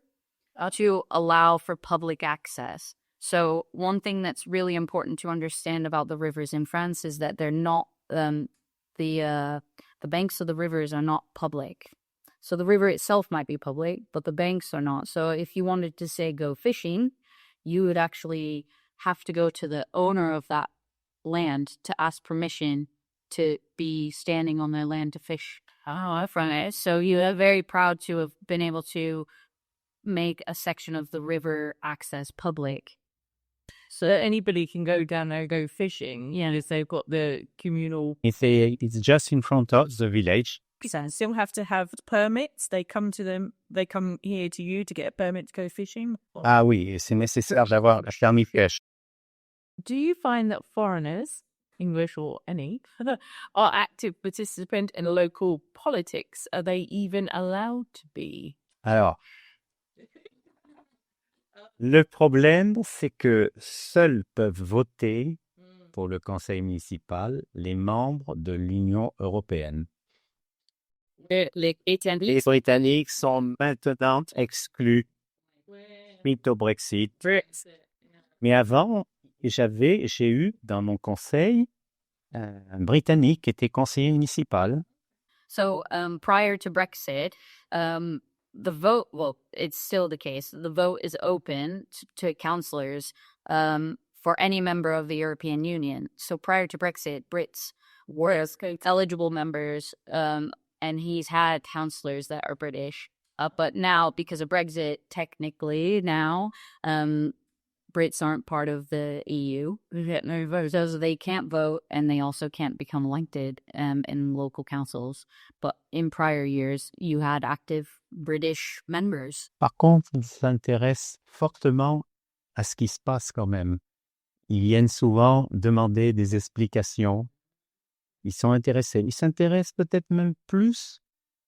to allow for public access. So one thing that's really important to understand about the rivers in France is that they're not, the banks of the rivers are not public. So the river itself might be public, but the banks are not. So if you wanted to say go fishing, you would actually have to go to the owner of that land to ask permission to be standing on their land to fish from it. So you are very proud to have been able to make a section of the river access public. So anybody can go down there and go fishing, if they've got the communal... It's just in front of the village. So still have to have permits? They come here to you to get a permit to go fishing? Ah oui, c'est nécessaire d'avoir la permis pêche. Do you find that foreigners, English or any, are active participants in local politics? Are they even allowed to be? Alors, le problème, c'est que seuls peuvent voter pour le conseil municipal les membres de l'Union européenne. Les Britanniques sont maintenant exclus suite au Brexit. Mais avant, j'ai eu dans mon conseil un Britannique qui était conseiller municipal. So prior to Brexit, the vote, well, it's still the case. The vote is open to councillors for any member of the European Union. So prior to Brexit, Brits were eligible members, and he's had councillors that are British. But now, because of Brexit, technically now, Brits aren't part of the EU. They get no vote. So they can't vote, and they also can't become elected in local councils. But in prior years, you had active British members. Par contre, ils s'intéressent fortement à ce qui se passe quand même. Ils viennent souvent demander des explications. Ils sont intéressés. Ils s'intéressent peut-être même plus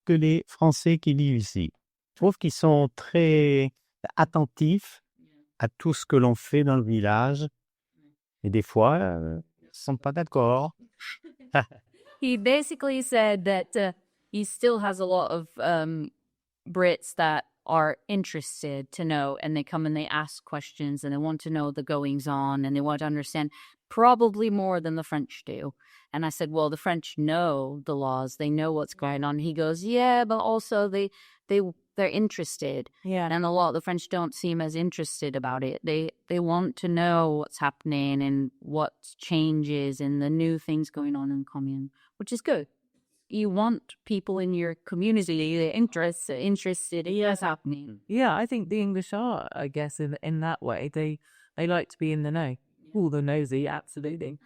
que les Français qui vivent ici. Je trouve qu'ils sont très attentifs à tout ce que l'on fait dans le village. Et des fois, ils ne sont pas d'accord. He basically said that he still has a lot of Brits that are interested to know, and they come and they ask questions, and they want to know the goings on, and they want to understand probably more than the French do. And I said, well, the French know the laws, they know what's going on. He goes, yeah, but also they're interested. Yeah. And a lot of the French don't seem as interested about it. They want to know what's happening and what changes and the new things going on in the commune, which is good. You want people in your community they're interested in what's happening. Yeah, I think the English are, I guess, in that way. They like to be in the know. All the nosy, absolutely.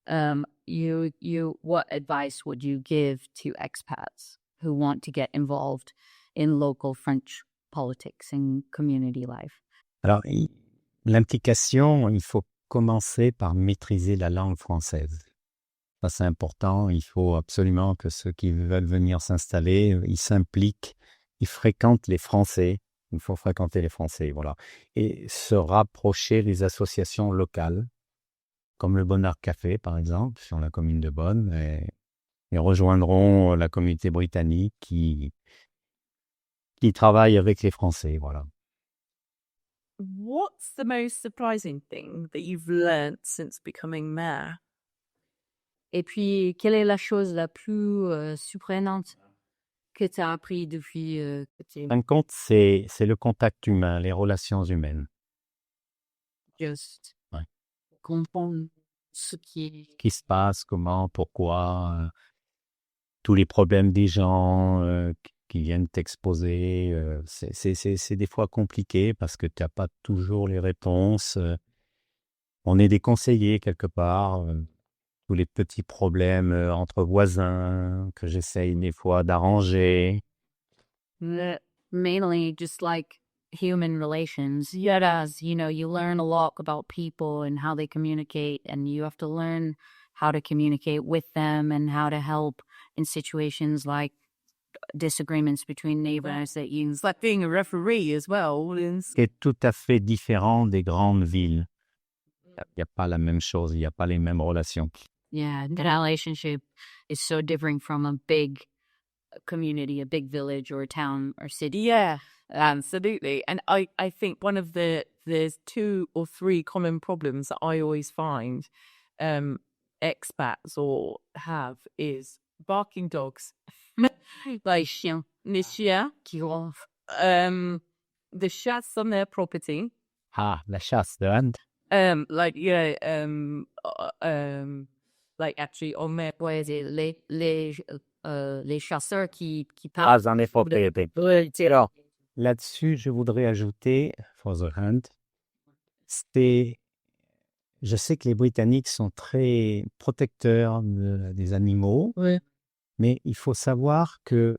What advice would you give to expats who want to get involved in local French politics and community life? Alors, l'implication, il faut commencer par maîtriser la langue française. Ça, c'est important. Il faut absolument que ceux qui veulent venir s'installer, ils s'impliquent, ils fréquentent les Français. Il faut fréquenter les Français, voilà. Et se rapprocher des associations locales, comme le Bonheur Café, par exemple, sur la commune de Bonn, et rejoindront la communauté britannique qui travaille avec les Français, voilà. What's the most surprising thing that you've learnt since becoming mayor? Et puis, quelle est la chose la plus surprenante que tu as appris depuis que tu es En fin de compte, c'est le contact humain, les relations humaines. juste Ouais. comprendre ce qui est... Ce qui se passe, comment, pourquoi, tous les problèmes des gens qui viennent t'exposer. C'est des fois compliqué parce que tu n'as pas toujours les réponses. On est des conseillers quelque part. Tous les petits problèmes entre voisins que j'essaye des fois d'arranger. Mainly just like human relations. Whereas, you learn a lot about people and how they communicate, and you have to learn how to communicate with them and how to help in situations like disagreements between neighbors that you... It's like being a referee as well. C'est tout à fait différent des grandes villes. Il n'y a pas la même chose, il n'y a pas les mêmes relations. Yeah, the relationship is so different from a big community, a big village or a town or city. Yeah, absolutely. And I think one of there's 2 or 3 common problems that I always find expats or have is barking dogs. Les chiens. Les chiens. Qui ronflent. The chasse on their property. Ah, la chasse de Hand. Like actually on their... Ouais, les chasseurs qui partent. Dans les propriétés. Alors, là-dessus, je voudrais ajouter, for the hunt, je sais que les Britanniques sont très protecteurs des animaux, Ouais. mais il faut savoir que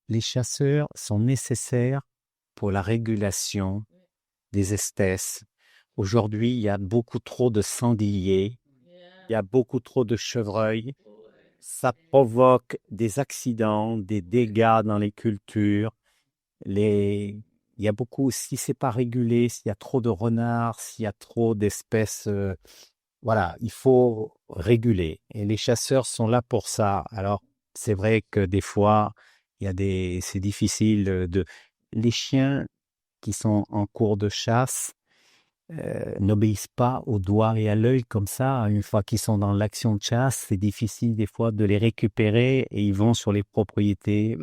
les chasseurs sont nécessaires pour la régulation des espèces. Aujourd'hui, il y a beaucoup trop de sangliers, il y a beaucoup trop de chevreuils. Ça provoque des accidents, des dégâts dans les cultures. Il y a beaucoup, si c'est pas régulé, s'il y a trop de renards, s'il y a trop d'espèces, voilà, il faut réguler. Et les chasseurs sont là pour ça. Alors, c'est vrai que des fois, c'est difficile les chiens qui sont en cours de chasse n'obéissent pas au doigt et à l'œil comme ça. Une fois qu'ils sont dans l'action de chasse, c'est difficile des fois de les récupérer et ils vont sur les propriétés.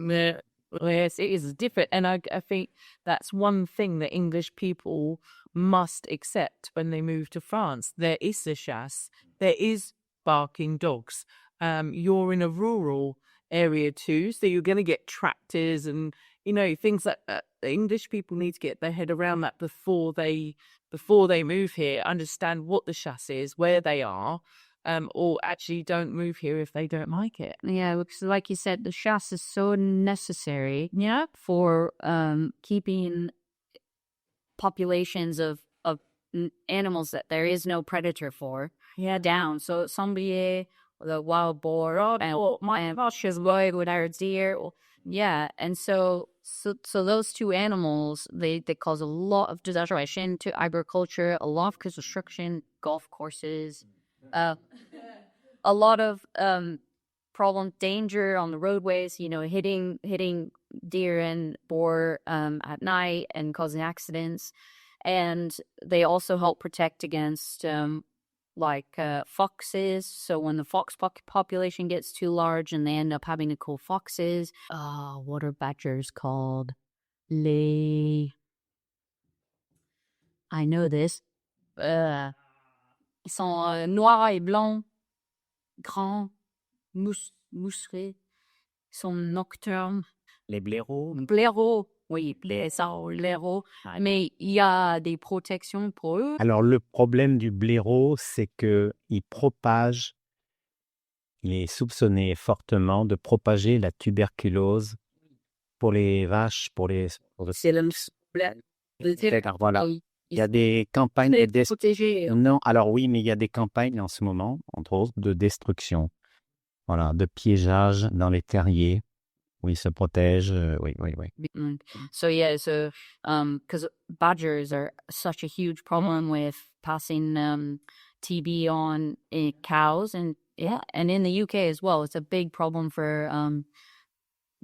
Yes, it is different. And I think that's one thing that English people must accept when they move to France. There is the chasse, there is barking dogs. You're in a rural area too, so you're going to get tractors and things like that. The English people need to get their head around that before they move here, understand what the chasse is, where they are, or actually don't move here if they don't like it. Yeah, because like you said, the chasse is so necessary Yeah. for keeping populations of animals that there is no predator for down. So somebody, the wild boar, my gosh, is boy with our deer. And so those two animals, they cause a lot of disruption to agriculture, a lot of construction, golf courses, a lot of problem, danger on the roadways, hitting deer and boar at night and causing accidents. And they also help protect against foxes. So when the fox population gets too large and they end up having to kill foxes, what are badgers called? I know this. Ils sont noirs et blancs, grands, moucherés. Ils sont nocturnes. Les blaireaux. Blaireaux. Oui, blaireaux. Mais il y a des protections pour eux. Alors, le problème du blaireau, c'est que il est soupçonné fortement de propager la tuberculose pour les vaches, C'est le Voilà. Il y a des campagnes Non, alors oui, mais il y a des campagnes en ce moment, entre autres, de destruction. Voilà, de piégeage dans les terriers. où ils se protègent. Oui. So yeah, because badgers are such a huge problem with passing TB on cows and in the UK as well. It's a big problem for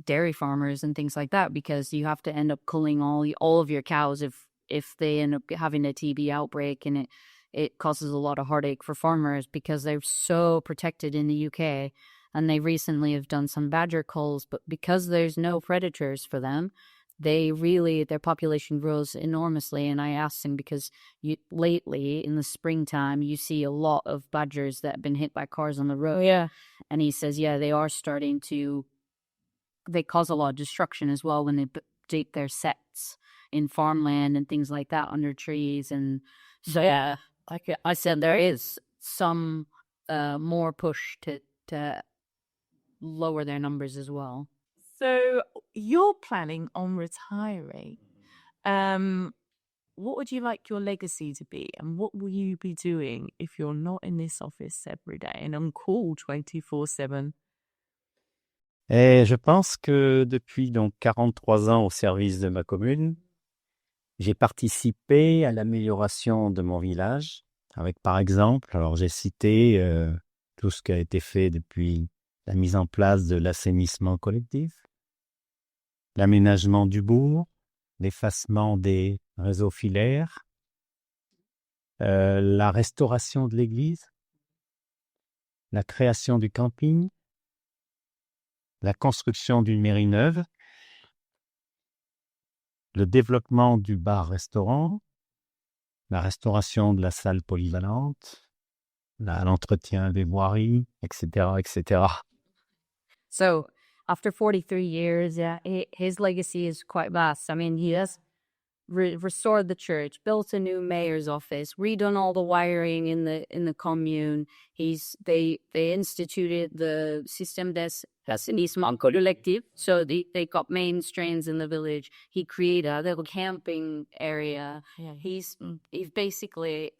dairy farmers and things like that because you have to end up culling all of your cows if they end up having a TB outbreak, and it causes a lot of heartache for farmers because they're so protected in the UK. And they recently have done some badger culls, but because there's no predators for them, their population grows enormously. And I asked him because lately in the springtime, you see a lot of badgers that have been hit by cars on the road. Oh, yeah. And he says, they are starting to, they cause a lot of destruction as well when they dig their sets in farmland and things like that under trees. And so, like I said, there is some more push to lower their numbers as well. So you're planning on retiring. What would you like your legacy to be, and what will you be doing if you're not in this office every day and on call 24/7? Et je pense que depuis donc 43 ans au service de ma commune, j'ai participé à l'amélioration de mon village avec, par exemple, alors j'ai cité tout ce qui a été fait depuis la mise en place de l'assainissement collectif, l'aménagement du bourg, l'effacement des réseaux filaires, la restauration de l'église, la création du camping, la construction d'une mairie neuve, le développement du bar-restaurant, la restauration de la salle polyvalente, l'entretien des voiries, etc., etc. So after 43 years, his legacy is quite vast. I mean, he has restored the church, built a new mayor's office, redone all the wiring in the commune. They instituted the système d'assainissement collectif, so they got main drains in the village. He created a little camping area. Yeah. He's basically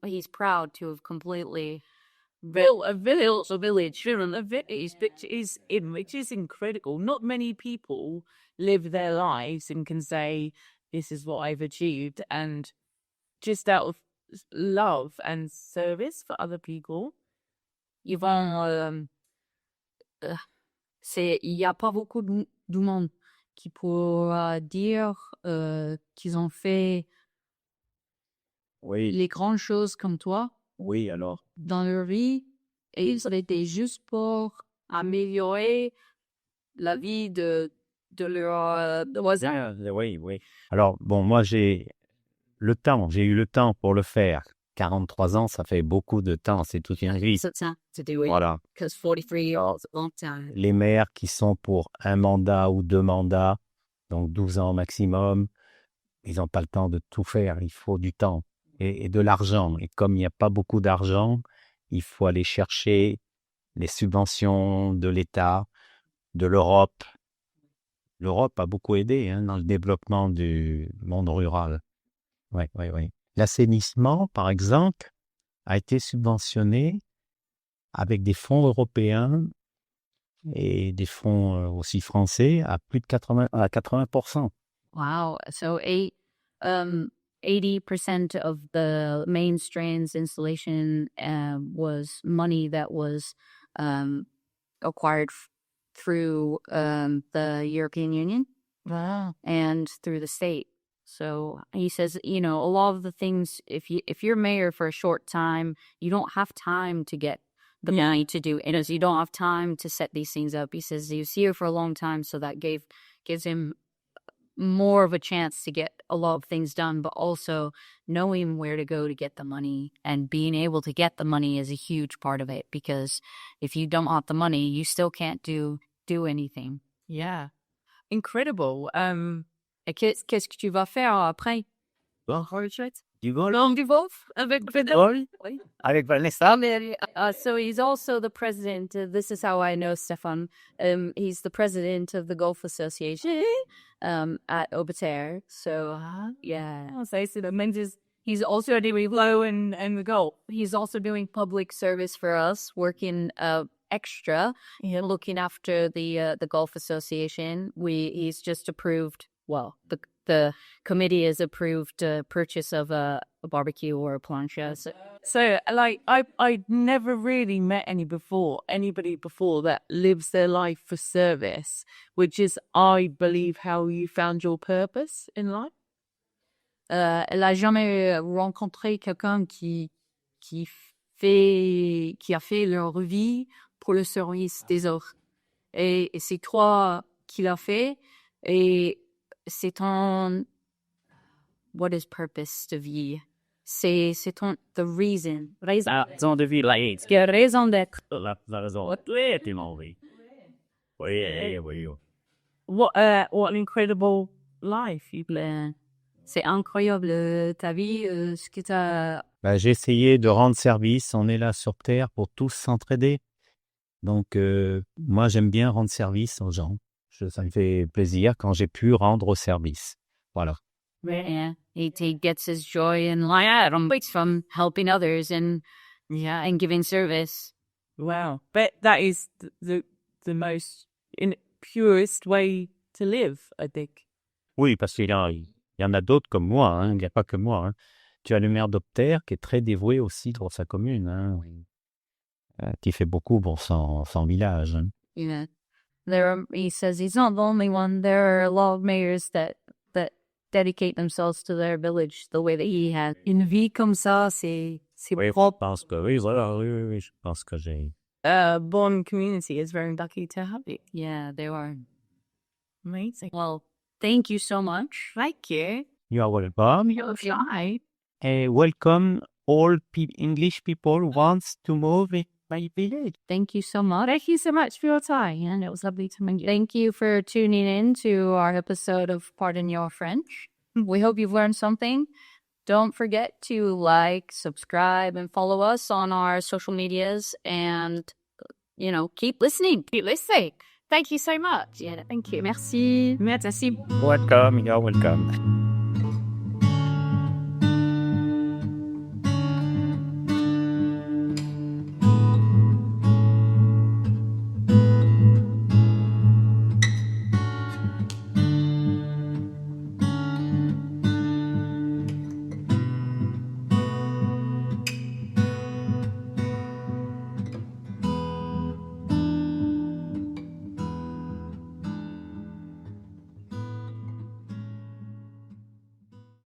he's proud to have completely Built a village, which is incredible. Not many people live their lives and can say, this is what I've achieved, and just out of love and service for other people. Il y a pas beaucoup de monde qui pourra dire qu'ils ont fait les grandes choses comme toi. Oui, alors. Dans leur vie, et ils étaient juste pour améliorer la vie de leurs voisins. Oui. Alors, bon, moi, j'ai le temps, j'ai eu le temps pour le faire. 43 ans, ça fait beaucoup de temps, c'est toute une vie. So time to do it. Voilà. Because 43 years is a long time. Les maires qui sont pour un mandat ou 2 mandats, donc 12 ans maximum, ils n'ont pas le temps de tout faire. Il faut du temps et de l'argent. Et comme il n'y a pas beaucoup d'argent, il faut aller chercher les subventions de l'État, de l'Europe. L'Europe a beaucoup aidé dans le développement du monde rural. Oui. L'assainissement, par exemple, a été subventionné avec des fonds européens et des fonds aussi français à plus de 80%. Wow. So 80% of the main strands installation was money that was acquired through the European Union and through the state. So he says, a lot of the things, if you're mayor for a short time, you don't have time to get the money to do it. You don't have time to set these things up. He says he was here for a long time, so that gives him more of a chance to get a lot of things done, but also knowing where to go to get the money and being able to get the money is a huge part of it, because if you don't have the money, you still can't do anything. Yeah. Incredible. Et qu'est-ce que tu vas faire après? Du golf. Long du golf avec Oui. Avec Vanessa. So he's also the president. This is how I know Stéphane. He's the president of the Golf Association at Aubeterre. So yeah. So it means he's also doing low and the golf. He's also doing public service for us, working extra, looking after the Golf Association. He's just approved. Well, the committee has approved purchase of a barbecue or a plancha. So like, I'd never really met anybody before that lives their life for service, which is, I believe, how you found your purpose in life. Elle a jamais rencontré quelqu'un qui a fait leur vie pour le service des autres. Et c'est toi qui l'as fait. Et c'est ton... What is purpose de vie? C'est ton... The reason. Raison de vie, là. Raison d'être. La raison d'être, oui. Oui. What an incredible life you've lived. C'est incroyable ta vie, ce que t'as... J'ai essayé de rendre service. On est là sur Terre pour tous s'entraider. Donc, moi, j'aime bien rendre service aux gens. Ça me fait plaisir quand j'ai pu rendre service. Voilà. Yeah, he gets his joy in life from helping others and giving service. Wow, but that is the most purest way to live, I think. Oui, parce qu'il y en a d'autres comme moi. Il n'y a pas que moi. Tu as le maire d'Aubeterre qui est très dévoué aussi pour sa commune. Qui fait beaucoup pour son village. Yeah. He says he's not the only one. There are a lot of mayors that dedicate themselves to their village the way that he has. Une vie comme ça, c'est propre. Parce que oui, je pense que j'ai... Bonn community is very lucky to have it. Yeah, they are. Amazing. Well, thank you so much. Thank you. You are welcome. You're fly. Welcome all English people who wants to move in my village. Thank you so much. Thank you so much for your time, and it was lovely to meet you. Thank you for tuning in to our episode of Pardon Your French. We hope you've learned something. Don't forget to like, subscribe, and follow us on our social medias, and, keep listening. Keep listening. Thank you so much. Yeah, thank you. Merci. Merci. Welcome, you're welcome.